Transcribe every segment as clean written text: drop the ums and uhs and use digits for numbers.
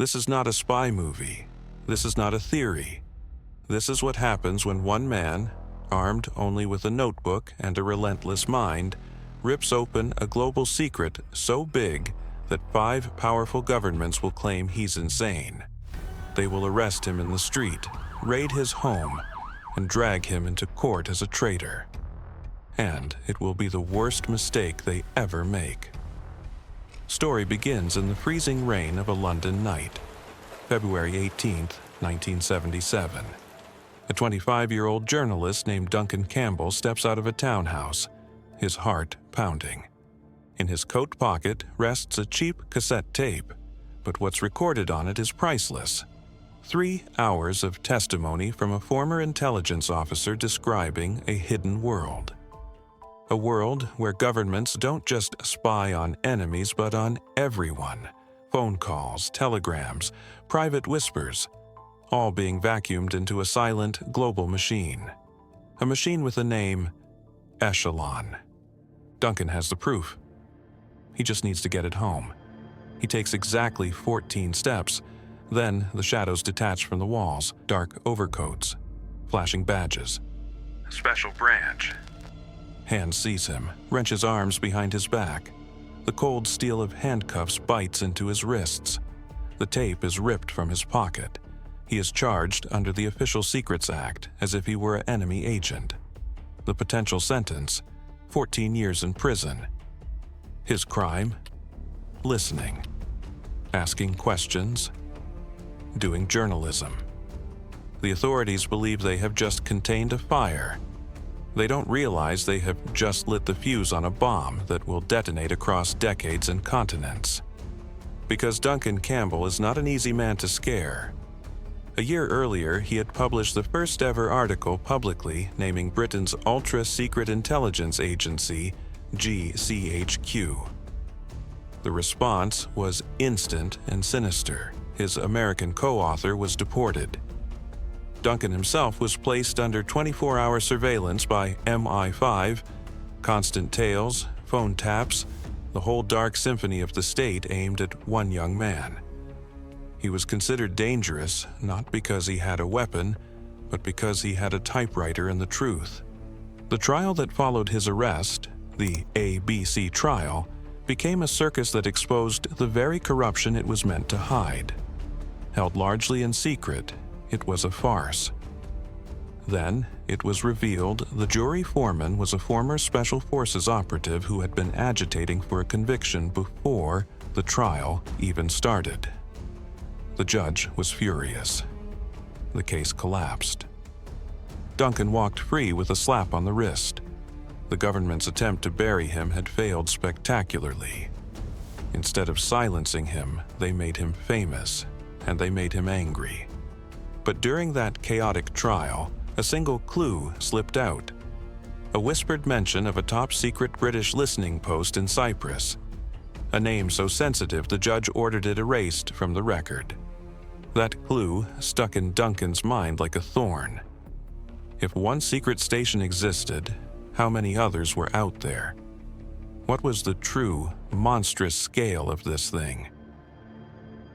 This is not a spy movie. This is not a theory. This is what happens when one man, armed only with a notebook and a relentless mind, rips open a global secret so big that 5 powerful governments will claim he's insane. They will arrest him in the street, raid his home, and drag him into court as a traitor. And it will be the worst mistake they ever make. Story begins in the freezing rain of a London night, February 18th, 1977. A 25-year-old journalist named Duncan Campbell steps out of a townhouse, his heart pounding. In his coat pocket rests a cheap cassette tape, but what's recorded on it is priceless. 3 hours of testimony from a former intelligence officer describing a hidden world. A world where governments don't just spy on enemies but on everyone. Phone calls, telegrams, private whispers, all being vacuumed into a silent global machine. A machine with a name, Echelon. Duncan has the proof. He just needs to get it home. He takes exactly 14 steps. Then the shadows detach from the walls, dark overcoats, flashing badges. Special branch. Hand sees him, wrenches arms behind his back. The cold steel of handcuffs bites into his wrists. The tape is ripped from his pocket. He is charged under the Official Secrets Act as if he were an enemy agent. The potential sentence, 14 years in prison. His crime? Listening. Asking questions. Doing journalism. The authorities believe they have just contained a fire. They don't realize they have just lit the fuse on a bomb that will detonate across decades and continents. Because Duncan Campbell is not an easy man to scare. A year earlier, he had published the first ever article publicly naming Britain's ultra-secret intelligence agency, GCHQ. The response was instant and sinister. His American co-author was deported. Duncan himself was placed under 24-hour surveillance by MI5, constant tails, phone taps, the whole dark symphony of the state aimed at one young man. He was considered dangerous not because he had a weapon, but because he had a typewriter and the truth. The trial that followed his arrest, the ABC trial, became a circus that exposed the very corruption it was meant to hide. Held largely in secret, it was a farce. Then, it was revealed the jury foreman was a former Special Forces operative who had been agitating for a conviction before the trial even started. The judge was furious. The case collapsed. Duncan walked free with a slap on the wrist. The government's attempt to bury him had failed spectacularly. Instead of silencing him, they made him famous, and they made him angry. But during that chaotic trial, a single clue slipped out. A whispered mention of a top-secret British listening post in Cyprus. A name so sensitive the judge ordered it erased from the record. That clue stuck in Duncan's mind like a thorn. If one secret station existed, how many others were out there? What was the true, monstrous scale of this thing?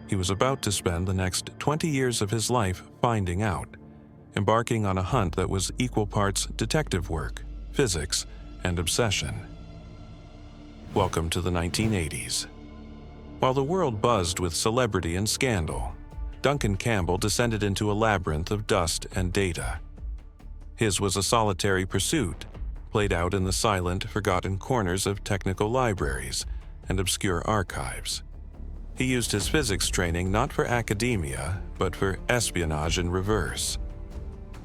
He was about to spend the next 20 years of his life finding out, embarking on a hunt that was equal parts detective work, physics, and obsession. Welcome to the 1980s. While the world buzzed with celebrity and scandal, Duncan Campbell descended into a labyrinth of dust and data. His was a solitary pursuit, played out in the silent, forgotten corners of technical libraries and obscure archives. He used his physics training not for academia, but for espionage in reverse.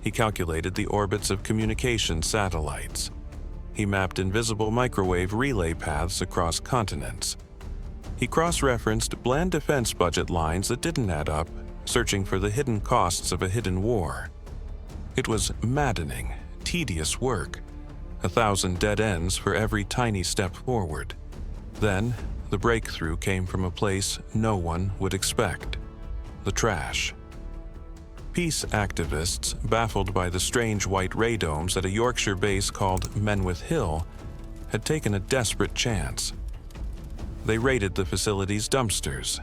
He calculated the orbits of communication satellites. He mapped invisible microwave relay paths across continents. He cross-referenced bland defense budget lines that didn't add up, searching for the hidden costs of a hidden war. It was maddening, tedious work. 1,000 dead ends for every tiny step forward. Then, the breakthrough came from a place no one would expect: the trash. Peace activists, baffled by the strange white radomes at a Yorkshire base called Menwith Hill, had taken a desperate chance. They raided the facility's dumpsters.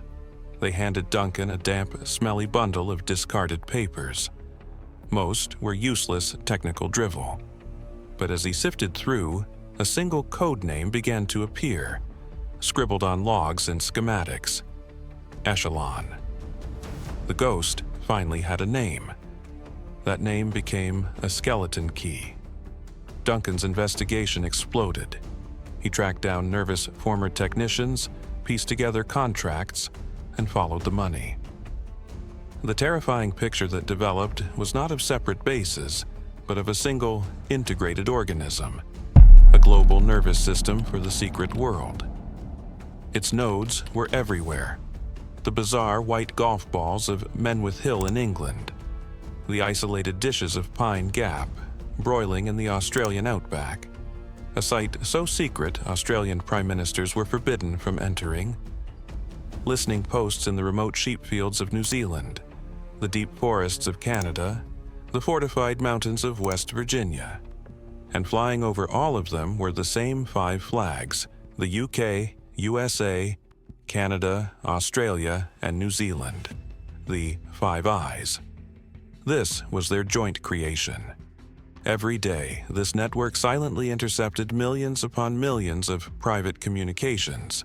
They handed Duncan a damp, smelly bundle of discarded papers. Most were useless technical drivel. But as he sifted through, a single code name began to appear, scribbled on logs and schematics: Echelon. The ghost finally had a name. That name became a skeleton key. Duncan's investigation exploded. He tracked down nervous former technicians, pieced together contracts, and followed the money. The terrifying picture that developed was not of separate bases, but of a single, integrated organism, a global nervous system for the secret world. Its nodes were everywhere: the bizarre white golf balls of Menwith Hill in England, the isolated dishes of Pine Gap, broiling in the Australian outback, a site so secret Australian prime ministers were forbidden from entering, listening posts in the remote sheep fields of New Zealand, the deep forests of Canada, the fortified mountains of West Virginia. And flying over all of them were the same 5 flags: the UK, USA, Canada, Australia, and New Zealand, the 5 Eyes. This was their joint creation. Every day, this network silently intercepted millions upon millions of private communications,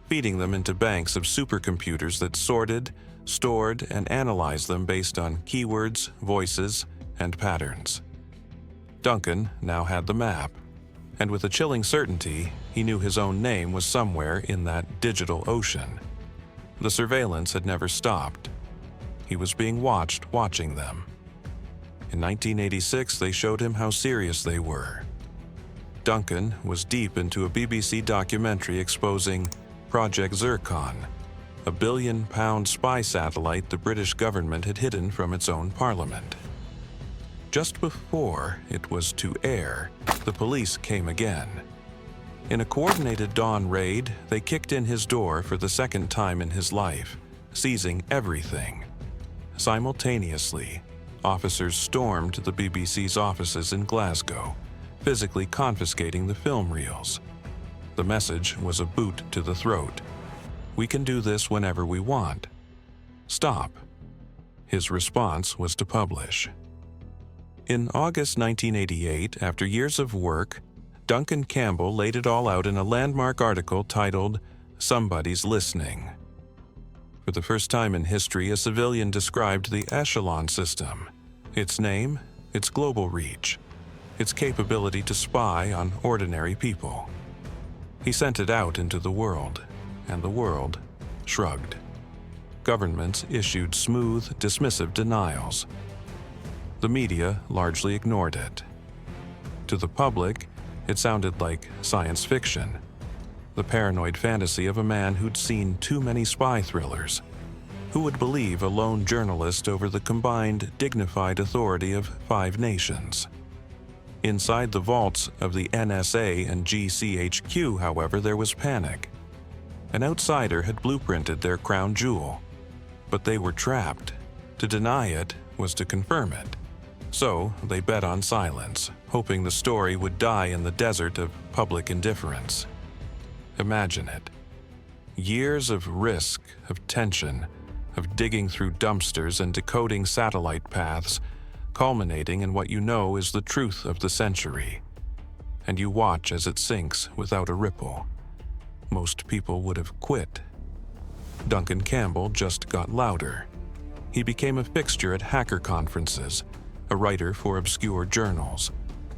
feeding them into banks of supercomputers that sorted, stored, and analyzed them based on keywords, voices, and patterns. Duncan now had the map, and with a chilling certainty, he knew his own name was somewhere in that digital ocean. The surveillance had never stopped. He was being watched watching them. In 1986, they showed him how serious they were. Duncan was deep into a BBC documentary exposing Project Zircon, a billion-pound spy satellite the British government had hidden from its own parliament. Just before it was to air, the police came again. In a coordinated dawn raid, they kicked in his door for the second time in his life, seizing everything. Simultaneously, officers stormed the BBC's offices in Glasgow, physically confiscating the film reels. The message was a boot to the throat. "We can do this whenever we want. Stop." His response was to publish. In August 1988, after years of work, Duncan Campbell laid it all out in a landmark article titled "Somebody's Listening." For the first time in history, a civilian described the Echelon system: its name, its global reach, its capability to spy on ordinary people. He sent it out into the world, and the world shrugged. Governments issued smooth, dismissive denials. The media largely ignored it. To the public, it sounded like science fiction, the paranoid fantasy of a man who'd seen too many spy thrillers. Who would believe a lone journalist over the combined, dignified authority of 5 nations? Inside the vaults of the NSA and GCHQ, however, there was panic. An outsider had blueprinted their crown jewel, but they were trapped. To deny it was to confirm it. So they bet on silence, hoping the story would die in the desert of public indifference. Imagine it. Years of risk, of tension, of digging through dumpsters and decoding satellite paths, culminating in what you know is the truth of the century. And you watch as it sinks without a ripple. Most people would have quit. Duncan Campbell just got louder. He became a fixture at hacker conferences, a writer for obscure journals,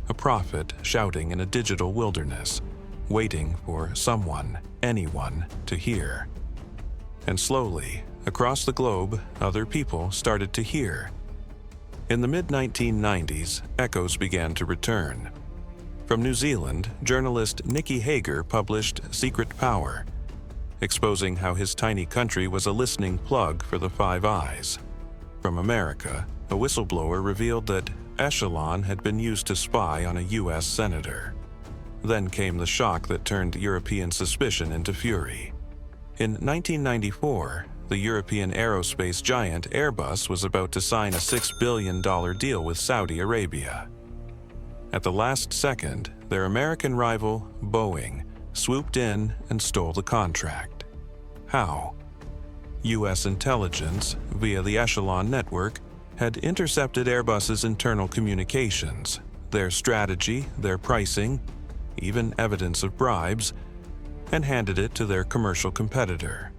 a prophet shouting in a digital wilderness, waiting for someone, anyone, to hear. And slowly, across the globe, other people started to hear. In the mid-1990s, echoes began to return. From New Zealand, journalist Nikki Hager published Secret Power, exposing how his tiny country was a listening plug for the 5 Eyes. From America, a whistleblower revealed that Echelon had been used to spy on a U.S. senator. Then came the shock that turned European suspicion into fury. In 1994, the European aerospace giant Airbus was about to sign a $6 billion deal with Saudi Arabia. At the last second, their American rival, Boeing, swooped in and stole the contract. How? U.S. intelligence, via the Echelon network, had intercepted Airbus's internal communications, their strategy, their pricing, even evidence of bribes, and handed it to their commercial competitor.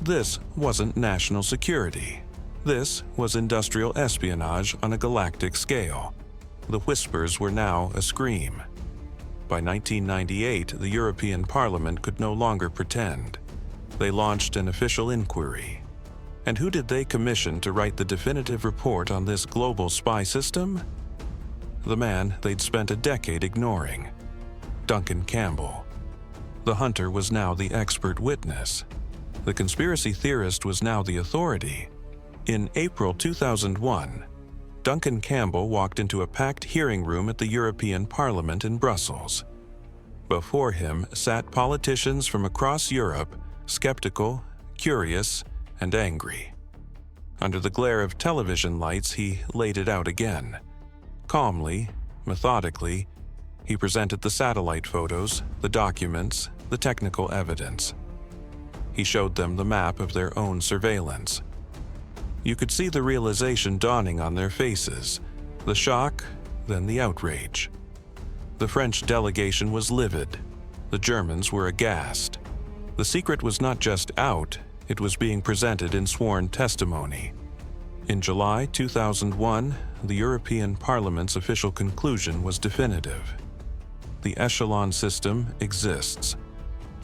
This wasn't national security. This was industrial espionage on a galactic scale. The whispers were now a scream. By 1998, the European Parliament could no longer pretend. They launched an official inquiry. And who did they commission to write the definitive report on this global spy system? The man they'd spent a decade ignoring, Duncan Campbell. The hunter was now the expert witness. The conspiracy theorist was now the authority. In April 2001, Duncan Campbell walked into a packed hearing room at the European Parliament in Brussels. Before him sat politicians from across Europe, skeptical, curious, and angry. Under the glare of television lights, he laid it out again. Calmly, methodically, he presented the satellite photos, the documents, the technical evidence. He showed them the map of their own surveillance. You could see the realization dawning on their faces, the shock, then the outrage. The French delegation was livid. The Germans were aghast. The secret was not just out, it was being presented in sworn testimony. In July 2001, the European Parliament's official conclusion was definitive. The Echelon system exists.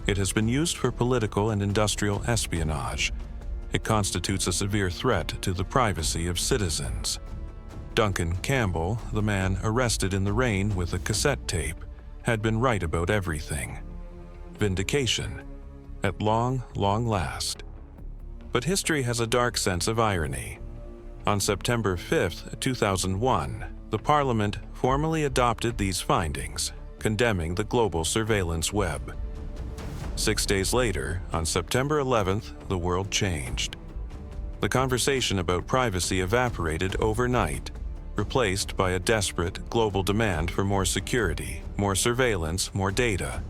It has been used for political and industrial espionage. It constitutes a severe threat to the privacy of citizens. Duncan Campbell, the man arrested in the rain with a cassette tape, had been right about everything. Vindication. At long last. But history has a dark sense of irony. On September 5, 2001, the Parliament formally adopted these findings, condemning the global surveillance web. 6 days later, on September 11th, the world changed. The conversation about privacy evaporated overnight, replaced by a desperate global demand for more security, more surveillance, more data.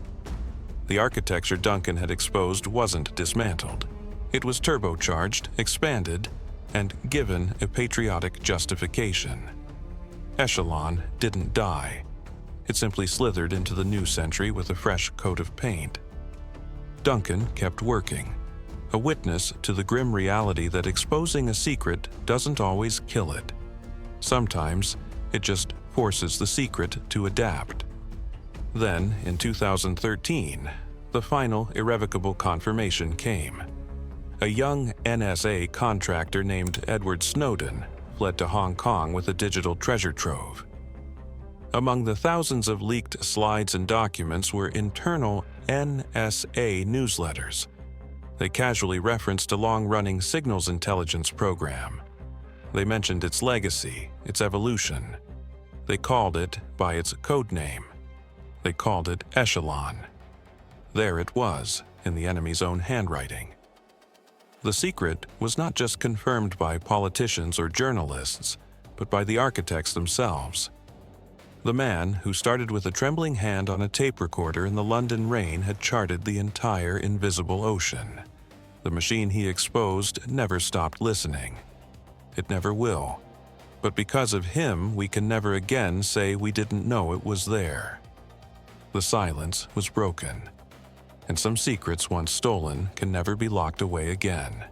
The architecture Duncan had exposed wasn't dismantled. It was turbocharged, expanded, and given a patriotic justification. Echelon didn't die. It simply slithered into the new century with a fresh coat of paint. Duncan kept working, a witness to the grim reality that exposing a secret doesn't always kill it. Sometimes it just forces the secret to adapt. Then, in 2013, the final irrevocable confirmation came. A young NSA contractor named Edward Snowden fled to Hong Kong with a digital treasure trove. Among the thousands of leaked slides and documents were internal NSA newsletters. They casually referenced a long-running signals intelligence program. They mentioned its legacy, its evolution. They called it by its code name. They called it Echelon. There it was, in the enemy's own handwriting. The secret was not just confirmed by politicians or journalists, but by the architects themselves. The man who started with a trembling hand on a tape recorder in the London rain had charted the entire invisible ocean. The machine he exposed never stopped listening. It never will. But because of him, we can never again say we didn't know it was there. The silence was broken, and some secrets once stolen can never be locked away again.